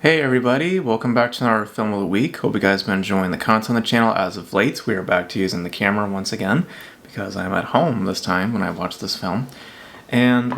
Hey everybody, welcome back to our film of the week. Hope you guys have been enjoying the content on the channel as of late. We are back to using the camera once again because I'm at home this time when I watched this film. And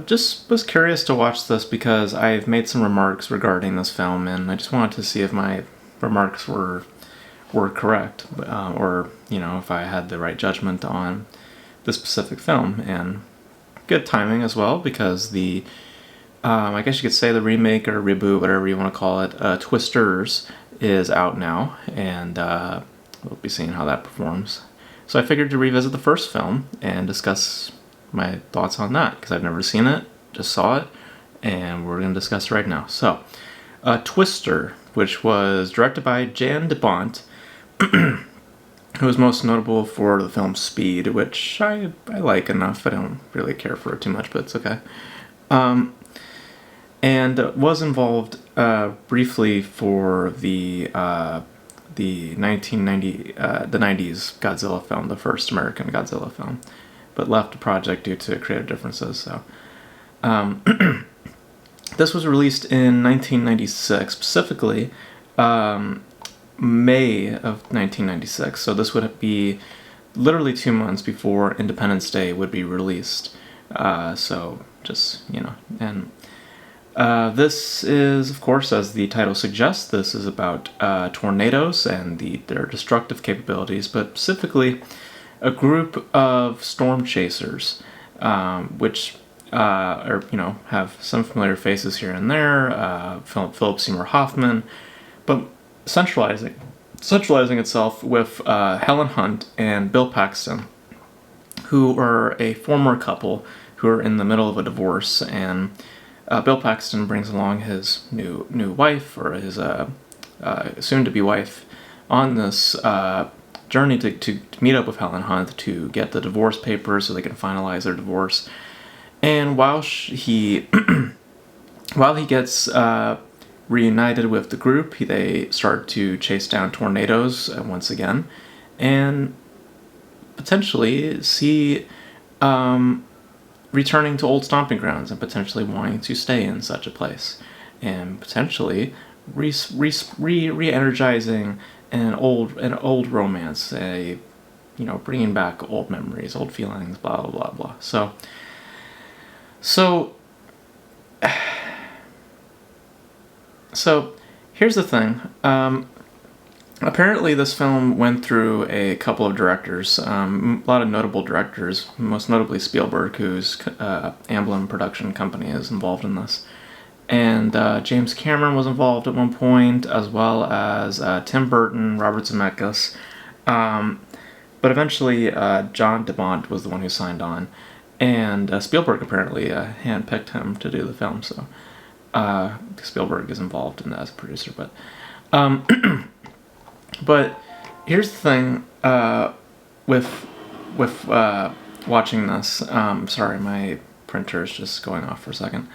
just was curious to watch this because I've made some remarks regarding this film and I just wanted to see if my remarks were correct or, if I had the right judgment on the specific film. And good timing as well because I guess you could say the remake or reboot, whatever you want to call it, Twisters is out now, and we'll be seeing how that performs. So I figured to revisit the first film and discuss my thoughts on that, because I've never seen it, just saw it, and we're going to discuss it right now. So, Twister, which was directed by Jan de Bont, who was most notable for the film Speed, which I like enough. I don't really care for it too much, but it's okay. And was involved briefly for the 1990 the 90s Godzilla film, the first American Godzilla film, but left the project due to creative differences. So this was released in 1996, specifically May of 1996. So this would be literally 2 months before Independence Day would be released. So just and. This is, of course, as the title suggests, this is about tornadoes and their destructive capabilities, but specifically a group of storm chasers, which have some familiar faces here and there. Philip Seymour Hoffman, but centralizing itself with Helen Hunt and Bill Paxton, who are a former couple who are in the middle of a divorce, and Bill Paxton brings along his new wife, or his soon-to-be wife, on this journey to meet up with Helen Hunt to get the divorce papers so they can finalize their divorce. And while he gets reunited with the group, they start to chase down tornadoes once again, and potentially see returning to old stomping grounds and potentially wanting to stay in such a place, and potentially re-energizing an old romance, bringing back old memories, old feelings, blah blah blah blah. So here's the thing. Apparently, this film went through a couple of directors, a lot of notable directors, most notably Spielberg, whose Amblin production company is involved in this. And James Cameron was involved at one point, as well as Tim Burton, Robert Zemeckis. But eventually, Jan de Bont was the one who signed on. And Spielberg apparently handpicked him to do the film, so Spielberg is involved in that as a producer. But here's the thing with watching this. Sorry, my printer is just going off for a second.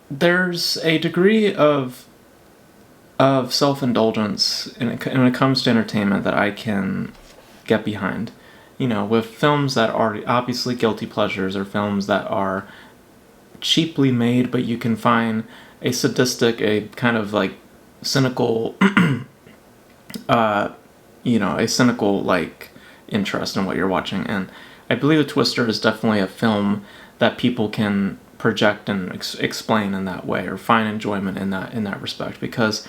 There's a degree of self-indulgence when it comes to entertainment that I can get behind. With films that are obviously guilty pleasures, or films that are cheaply made, but you can find a sadistic, a kind of like cynical, a cynical like interest in what you're watching. And I believe The Twister is definitely a film that people can project and explain in that way, or find enjoyment in that respect. Because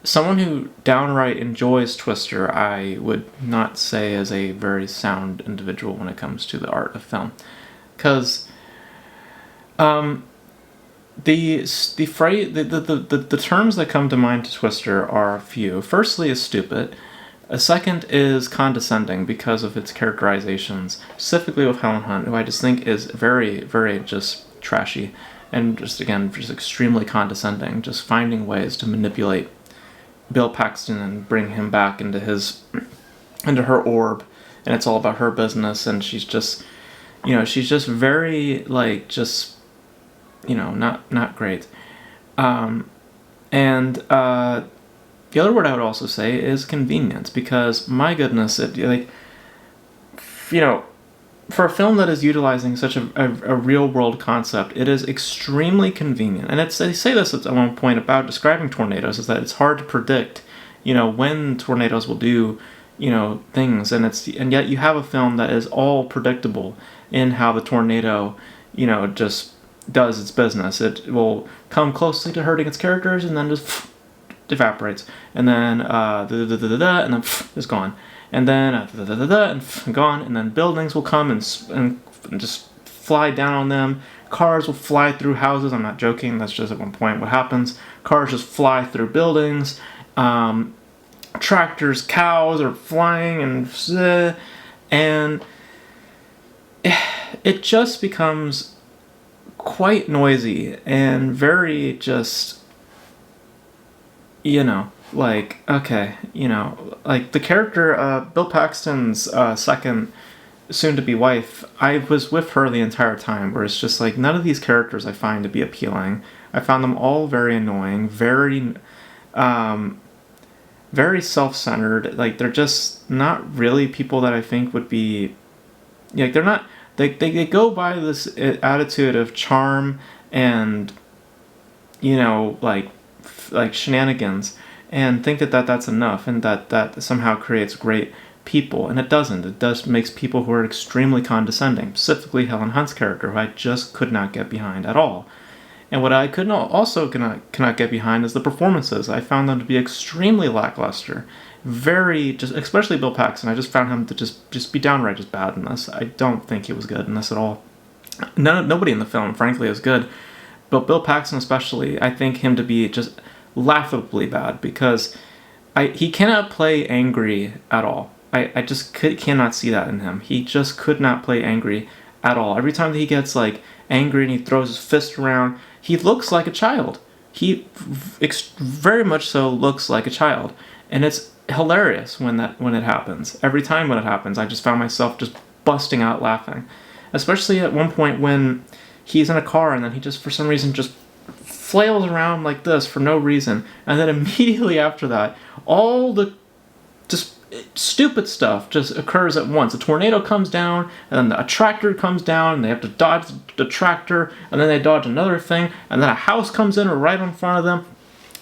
someone who downright enjoys Twister, I would not say is a very sound individual when it comes to the art of film, because the terms that come to mind to Twister are a few. Firstly is stupid. A second is condescending because of its characterizations, specifically with Helen Hunt, who I just think is very, very just trashy, and just extremely condescending, just finding ways to manipulate Bill Paxton and bring him back into her orb, and it's all about her business, and she's just very not great. The other word I would also say is convenience, because my goodness, for a film that is utilizing such a real world concept, it is extremely convenient. And they say this at one point about describing tornadoes, is that it's hard to predict, when tornadoes will do, things. And yet you have a film that is all predictable in how the tornado, just does its business. It will come closely to hurting its characters and then just evaporates. And then and then is gone. And then and gone, and then buildings will come and just fly down on them. Cars will fly through houses. I'm not joking. That's just at one point what happens. Cars just fly through buildings. Tractors, cows are flying, and it just becomes quite noisy and very just, like, okay, like the character, Bill Paxton's second soon-to-be wife, I was with her the entire time, where it's just like, none of these characters I find to be appealing. I found them all very annoying, very self-centered. Like, they're just not really people that I think would be, like, they're not, they go by this attitude of charm and, like shenanigans, and think that that's enough, and that somehow creates great people, and it doesn't. It does makes people who are extremely condescending, specifically Helen Hunt's character, who I just could not get behind at all. And what I cannot get behind is the performances. I found them to be extremely lackluster, especially Bill Paxton. I just found him to just be downright just bad in this. I don't think he was good in this at all. Nobody in the film, frankly, is good. But Bill Paxton especially, I think him to be just laughably bad, because he cannot play angry at all. I just cannot see that in him. He just could not play angry at all. Every time that he gets like angry and he throws his fist around, he looks like a child. He very much so looks like a child, and it's hilarious when it happens. Every time when it happens, I just found myself just busting out laughing, especially at one point when he's in a car and then he just for some reason just flails around like this for no reason, and then immediately after that, all the just stupid stuff just occurs at once. A tornado comes down, and then a tractor comes down, and they have to dodge the tractor, and then they dodge another thing, and then a house comes in right in front of them,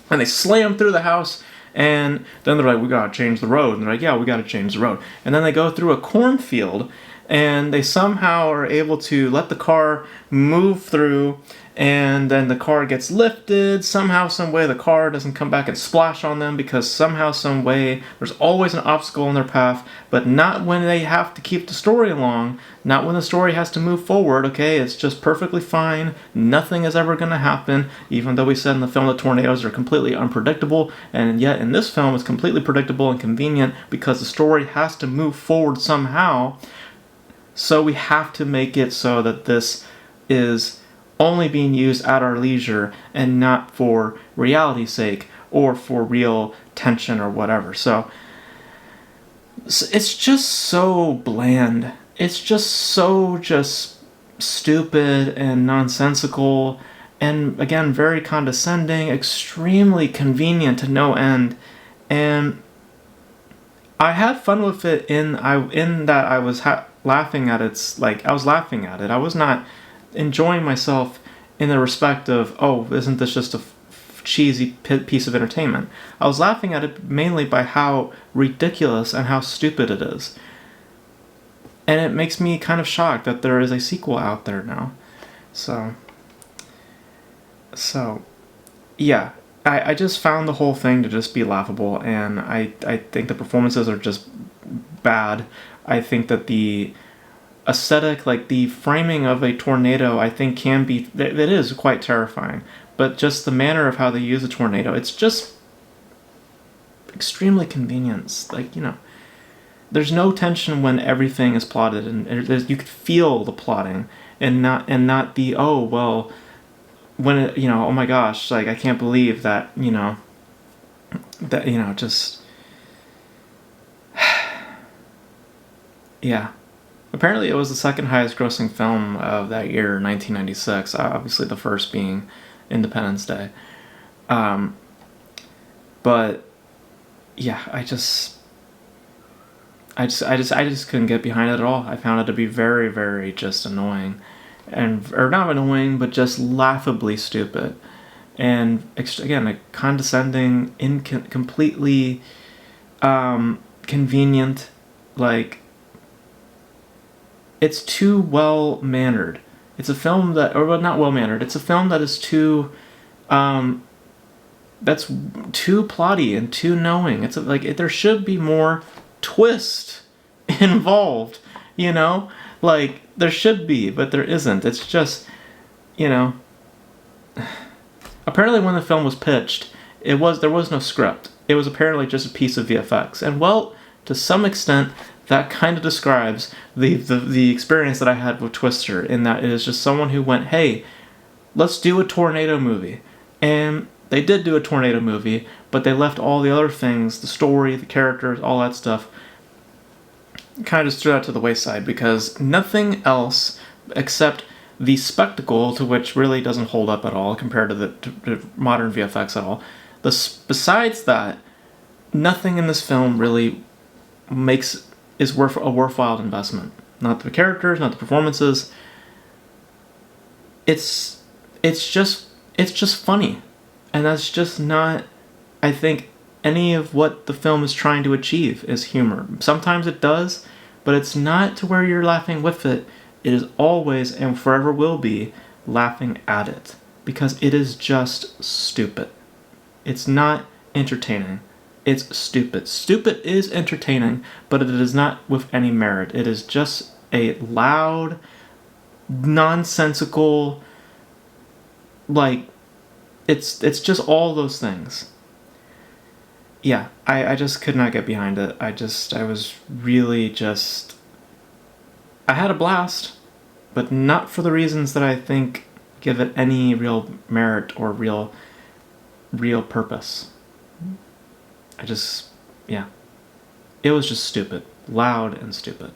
and they slam through the house, and then they're like, we gotta change the road, and they're like, yeah, we gotta change the road, and then they go through a cornfield, and they somehow are able to let the car move through, and then the car gets lifted. Somehow, some way, the car doesn't come back and splash on them, because somehow, some way, there's always an obstacle in their path, but not when they have to keep the story along, not when the story has to move forward, okay? It's just perfectly fine. Nothing is ever going to happen, even though we said in the film that tornadoes are completely unpredictable, and yet in this film it's completely predictable and convenient, because the story has to move forward somehow. So we have to make it so that this is only being used at our leisure and not for reality's sake or for real tension or whatever. So it's just so bland. It's just so just stupid and nonsensical, and again, very condescending, extremely convenient to no end. And I had fun with it in that I was laughing at I was laughing at it. I was not enjoying myself in the respect of, oh, isn't this just a cheesy piece of entertainment? I was laughing at it mainly by how ridiculous and how stupid it is. And it makes me kind of shocked that there is a sequel out there now. So yeah, I just found the whole thing to just be laughable, and I think the performances are just bad. I think that the aesthetic, like the framing of a tornado, I think it is quite terrifying, but just the manner of how they use a tornado, it's just extremely convenient. Like, there's no tension when everything is plotted, and you could feel the plotting, and not the, oh well, when it, oh my gosh, like I can't believe that, just yeah. Apparently it was the second highest grossing film of that year, 1996, obviously the first being Independence Day. But yeah, I just couldn't get behind it at all. I found it to be very, very just annoying, or not annoying, but just laughably stupid, and again, a condescending, completely convenient, like, it's too well mannered. It's a film that, or well, not well mannered. It's a film that is too, that's too plotty and too knowing. It's like there should be more twist involved, you know? Like, there should be, but there isn't. It's just, you know. Apparently, when the film was pitched, there was no script. It was apparently just a piece of VFX, and well, to some extent, that kind of describes the experience that I had with Twister. In that it is just someone who went, "Hey, let's do a tornado movie," and they did do a tornado movie, but they left all the other things, the story, the characters, all that stuff, kind of just threw that to the wayside because nothing else except the spectacle, to which really doesn't hold up at all compared to to modern VFX at all. Besides that, nothing in this film really is worth a worthwhile investment. Not the characters, not the performances. It's just funny, and that's just not, I think, any of what the film is trying to achieve is humor. Sometimes it does, but it's not to where you're laughing with it. It is always and forever will be laughing at it because it is just stupid. It's not entertaining. It's stupid. Stupid is entertaining, but it is not with any merit. It is just a loud, nonsensical, like, it's just all those things. Yeah, I just could not get behind it. I was really just, I had a blast, but not for the reasons that I think give it any real merit or real purpose. Yeah. It was just stupid. Loud and stupid.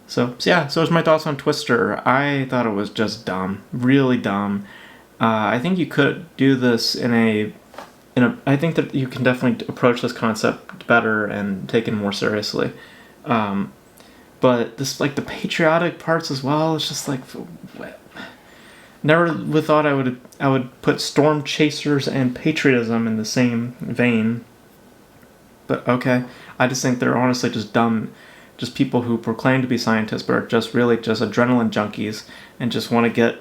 So those are my thoughts on Twister. I thought it was just dumb. Really dumb. I think you could do this I think that you can definitely approach this concept better and take it more seriously. But this, like, the patriotic parts as well, it's just like, never would thought I would put Storm Chasers and patriotism in the same vein. But okay, I just think they're honestly just dumb, just people who proclaim to be scientists but are just really just adrenaline junkies and just want to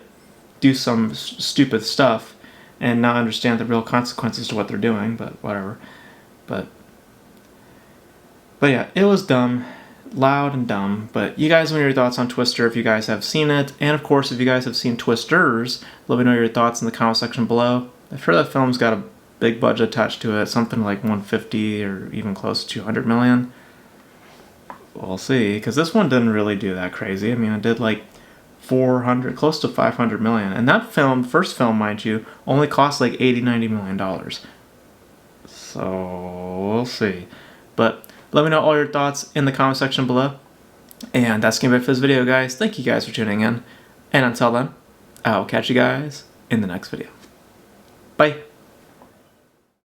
do some stupid stuff and not understand the real consequences to what they're doing. But whatever. But yeah, it was dumb. Loud and dumb. But you guys, let me know your thoughts on Twister if you guys have seen it, and of course if you guys have seen Twisters, let me know your thoughts in the comment section below. I've heard that film's got a big budget attached to it, something like 150 or even close to 200 million. We'll see, because this one didn't really do that crazy. I mean, it did like 400, close to 500 million, and that film, first film mind you, only cost like 80-90 million dollars. So we'll see. But let me know all your thoughts in the comment section below. And that's going to be it for this video, guys. Thank you guys for tuning in. And until then, I'll catch you guys in the next video. Bye.